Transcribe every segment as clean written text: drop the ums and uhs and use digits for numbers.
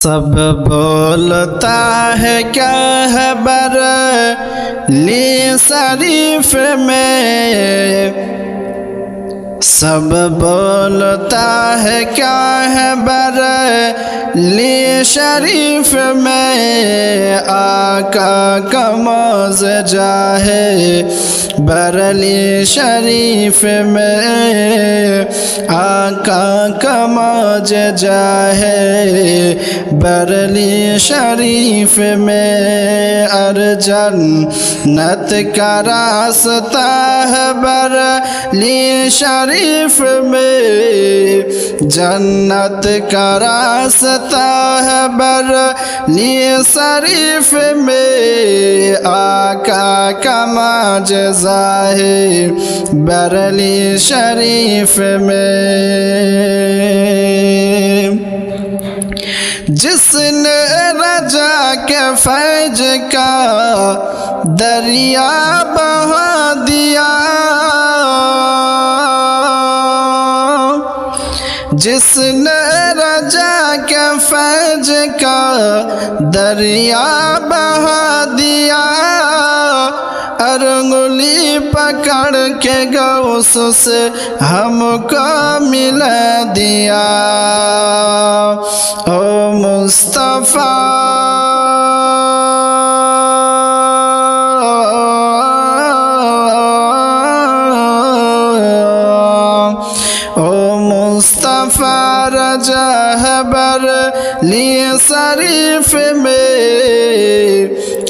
سب بولتا ہے کیا ہے برلی شریف میں، سب بولتا ہے کیا ہے برلی شریف میں، آقا کا معجزہ ہے برلی شریف میں، آقا کا معجزہ ہے برلی شریف میں، اور جنت کا راستہ ہے برلی شریف میں، جنت کا راستہ ہے برلی شریف میں، آقا کا معجزہ ہے برلی شریف میں، جس نے رجا کے فیض کا دریا بہا دیا، جس نے رجا کے فیض کا دریا بہا دیا، اور انگلی پکڑ کے غوث سے ہم کو ملا دیا، او مصطفیٰ رجا ہے برلی شریف میں،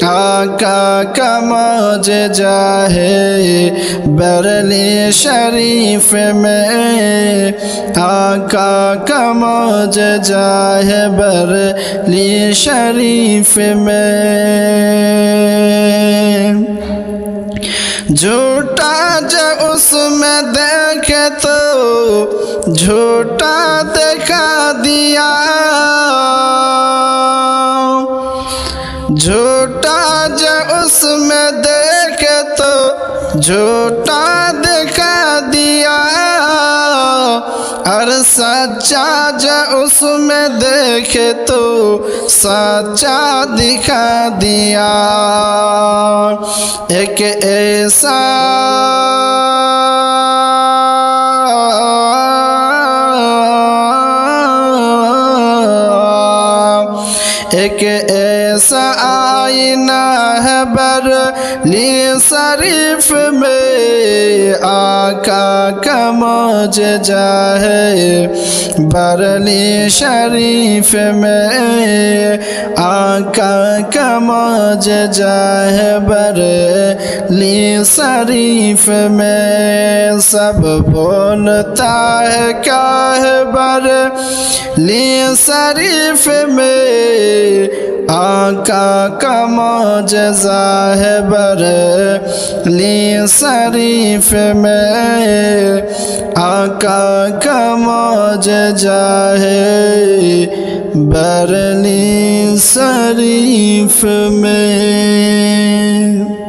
آقا کا معجزہ ہے برلی شریف میں، آقا کا معجزہ ہے برلی شریف میں، جھوٹا جو اس میں دیکھے تو جھوٹا دکھا دیا، جھوٹا جو اس میں دیکھے تو جھوٹا دکھا دیا، اور سچا جو اس میں دیکھے تو سچا دکھا دیا، ایک ایسا ایک ایسا آئینہ ہے برلی شریف میں، آقا کا معجزہ ہے برلی شریف میں، آقا کا معجزہ ہے برلی شریف میں، سب بولتا ہے کیا ہے برلی شریف میں، آقا کا معجزہ ہے برلی شریف میں، آقا کا معجزہ ہے برلی شریف میں۔